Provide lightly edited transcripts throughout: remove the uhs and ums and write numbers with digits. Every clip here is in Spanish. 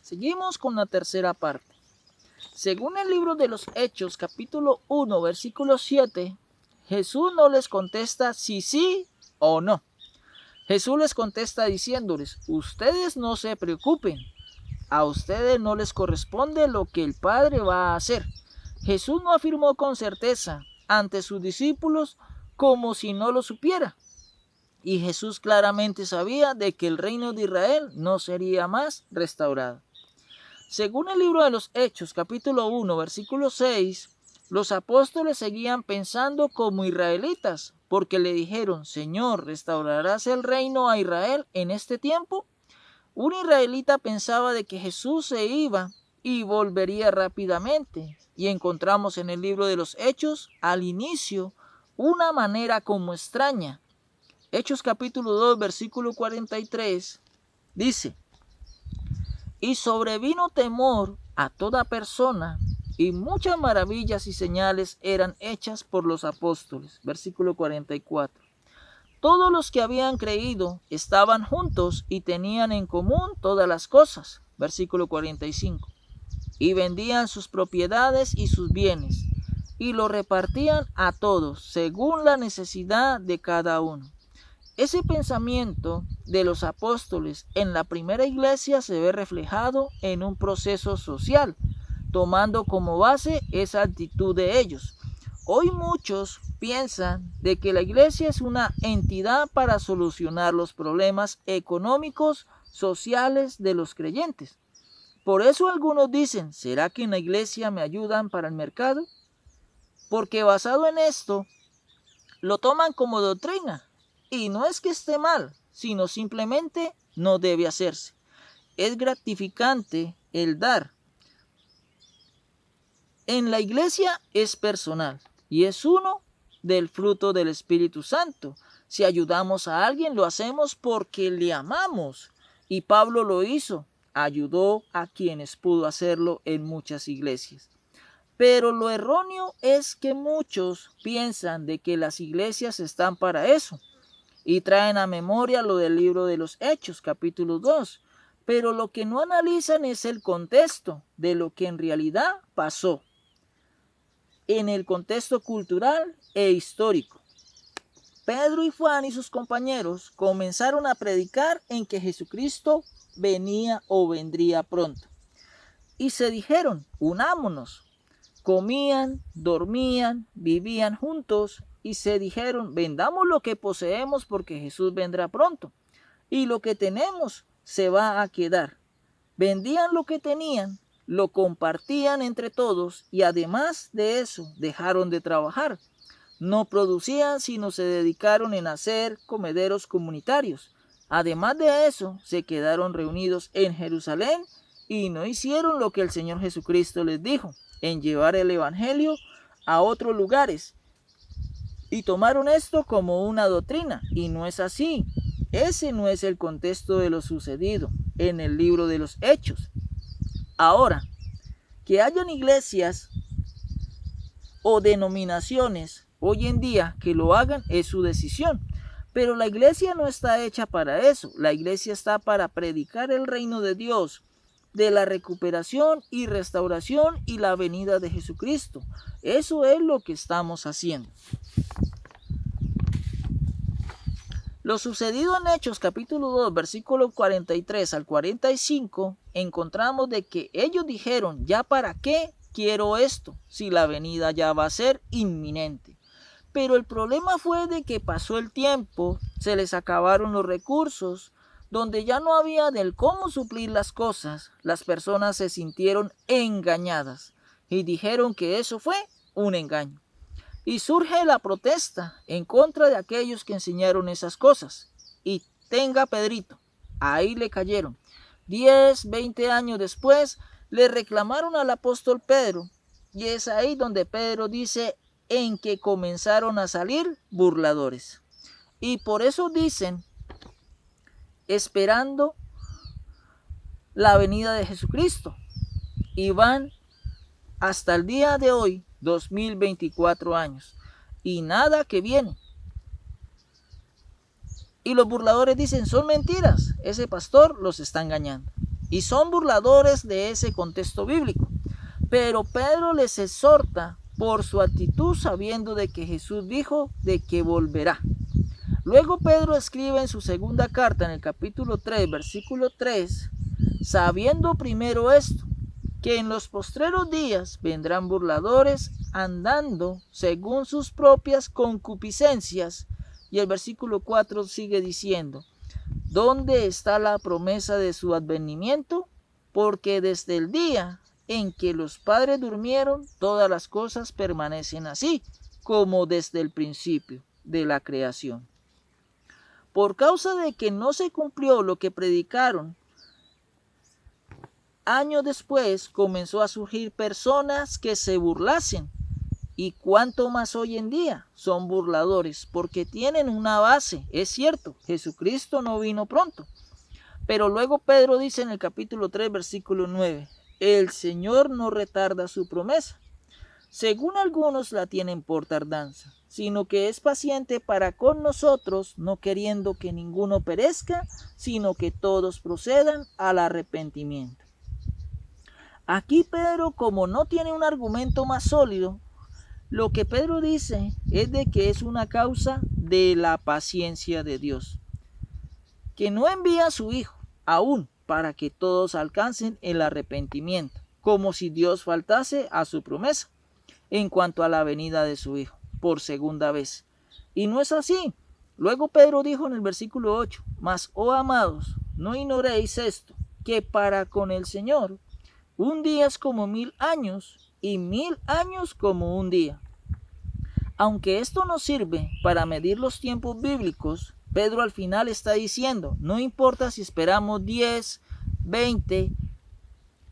Seguimos con la tercera parte. Según el libro de los Hechos, capítulo 1, versículo 7, Jesús no les contesta si sí o no. Jesús les contesta diciéndoles, ustedes no se preocupen, a ustedes no les corresponde lo que el Padre va a hacer. Jesús no afirmó con certeza ante sus discípulos como si no lo supiera. Y Jesús claramente sabía de que el reino de Israel no sería más restaurado. Según el libro de los Hechos, capítulo 1, versículo 6, los apóstoles seguían pensando como israelitas, porque le dijeron, Señor, ¿restaurarás el reino a Israel en este tiempo? Un israelita pensaba de que Jesús se iba y volvería rápidamente. Y encontramos en el libro de los Hechos, al inicio, una manera como extraña. Hechos capítulo 2, versículo 43, dice, y sobrevino temor a toda persona, y muchas maravillas y señales eran hechas por los apóstoles. Versículo 44. Todos los que habían creído estaban juntos y tenían en común todas las cosas. Versículo 45. Y vendían sus propiedades y sus bienes, y lo repartían a todos, según la necesidad de cada uno. Ese pensamiento de los apóstoles en la primera iglesia se ve reflejado en un proceso social, tomando como base esa actitud de ellos. Hoy muchos piensan de que la iglesia es una entidad para solucionar los problemas económicos, sociales de los creyentes. Por eso algunos dicen, ¿será que en la iglesia me ayudan para el mercado? Porque basado en esto, lo toman como doctrina. Y no es que esté mal, sino simplemente no debe hacerse. Es gratificante el dar. En la iglesia es personal y es uno del fruto del Espíritu Santo. Si ayudamos a alguien, lo hacemos porque le amamos. Y Pablo lo hizo, ayudó a quienes pudo hacerlo en muchas iglesias. Pero lo erróneo es que muchos piensan de que las iglesias están para eso. Y traen a memoria lo del libro de los Hechos, capítulo 2. Pero lo que no analizan es el contexto de lo que en realidad pasó. En el contexto cultural e histórico. Pedro y Juan y sus compañeros comenzaron a predicar en que Jesucristo venía o vendría pronto. Y se dijeron, unámonos. Comían, dormían, vivían juntos y se dijeron, vendamos lo que poseemos porque Jesús vendrá pronto. Y lo que tenemos se va a quedar. Vendían lo que tenían, lo compartían entre todos y además de eso dejaron de trabajar. No producían sino se dedicaron en hacer comederos comunitarios. Además de eso se quedaron reunidos en Jerusalén y no hicieron lo que el Señor Jesucristo les dijo, en llevar el evangelio a otros lugares. Y tomaron esto como una doctrina, y no es así. Ese no es el contexto de lo sucedido en el libro de los Hechos. Ahora, que hayan iglesias o denominaciones hoy en día que lo hagan es su decisión. Pero la iglesia no está hecha para eso. La iglesia está para predicar el reino de Dios, de la recuperación y restauración y la venida de Jesucristo. Eso es lo que estamos haciendo. Lo sucedido en Hechos capítulo 2, versículo 43 al 45, encontramos de que ellos dijeron, ¿ya para qué quiero esto? Si la venida ya va a ser inminente. Pero el problema fue de que pasó el tiempo, se les acabaron los recursos, donde ya no había del cómo suplir las cosas, las personas se sintieron engañadas y dijeron que eso fue un engaño. Y surge la protesta en contra de aquellos que enseñaron esas cosas. Y tenga Pedrito, ahí le cayeron. 10, 20 años después le reclamaron al apóstol Pedro. Y es ahí donde Pedro dice en que comenzaron a salir burladores. Y por eso dicen, esperando la venida de Jesucristo. Y van hasta el día de hoy, 2024 años. Y nada que viene. Y los burladores dicen, son mentiras. Ese pastor los está engañando. y son burladores de ese contexto bíblico. Pero Pedro les exhorta por su actitud, sabiendo de que Jesús dijo de que volverá. Luego Pedro escribe en su segunda carta, en el capítulo 3, versículo 3, sabiendo primero esto, que en los postreros días vendrán burladores andando según sus propias concupiscencias. Y el versículo 4 sigue diciendo, ¿dónde está la promesa de su advenimiento? Porque desde el día en que los padres durmieron, todas las cosas permanecen así, como desde el principio de la creación. Por causa de que no se cumplió lo que predicaron, años después comenzó a surgir personas que se burlasen. Y cuánto más hoy en día son burladores, porque tienen una base. Es cierto, Jesucristo no vino pronto. Pero luego Pedro dice en el capítulo 3, versículo 9, el Señor no retarda su promesa, según algunos la tienen por tardanza, sino que es paciente para con nosotros, no queriendo que ninguno perezca, sino que todos procedan al arrepentimiento. Aquí Pedro, como no tiene un argumento más sólido, lo que Pedro dice es de que es una causa de la paciencia de Dios, que no envía a su Hijo aún para que todos alcancen el arrepentimiento, como si Dios faltase a su promesa en cuanto a la venida de su Hijo por segunda vez. Y no es así. Luego Pedro dijo en el versículo 8, mas, oh amados, no ignoréis esto, que para con el Señor un día es como 1000 años y 1000 años como un día. Aunque esto no sirve para medir los tiempos bíblicos, Pedro al final está diciendo, no importa si esperamos 10, 20,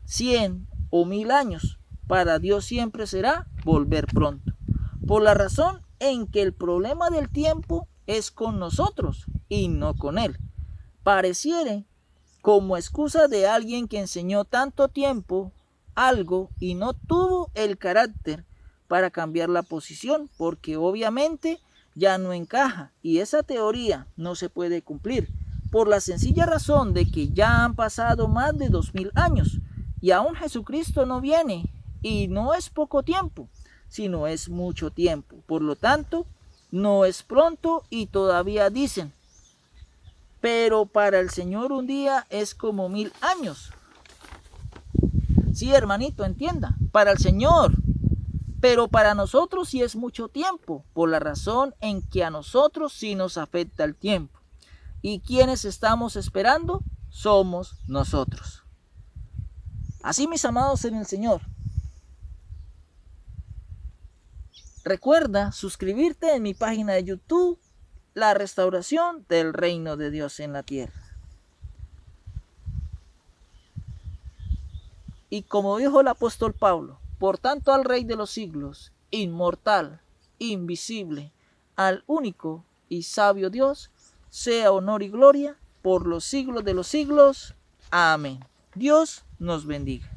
100 o 1000 años, para Dios siempre será volver pronto. Por la razón en que el problema del tiempo es con nosotros y no con Él. Pareciere como excusa de alguien que enseñó tanto tiempo algo y no tuvo el carácter para cambiar la posición, porque obviamente ya no encaja y esa teoría no se puede cumplir por la sencilla razón de que ya han pasado más de 2000 años y aún Jesucristo no viene y no es poco tiempo, sino es mucho tiempo. Por lo tanto, no es pronto y todavía dicen, pero para el Señor un día es como 1000 años. Sí, hermanito, entienda, para el Señor, pero para nosotros sí es mucho tiempo, por la razón en que a nosotros sí nos afecta el tiempo. ¿Y quienes estamos esperando? Somos nosotros. Así, mis amados en el Señor, recuerda suscribirte en mi página de YouTube, La Restauración del Reino de Dios en la Tierra. Y como dijo el apóstol Pablo, por tanto al Rey de los siglos, inmortal, invisible, al único y sabio Dios, sea honor y gloria por los siglos de los siglos. Amén. Dios nos bendiga.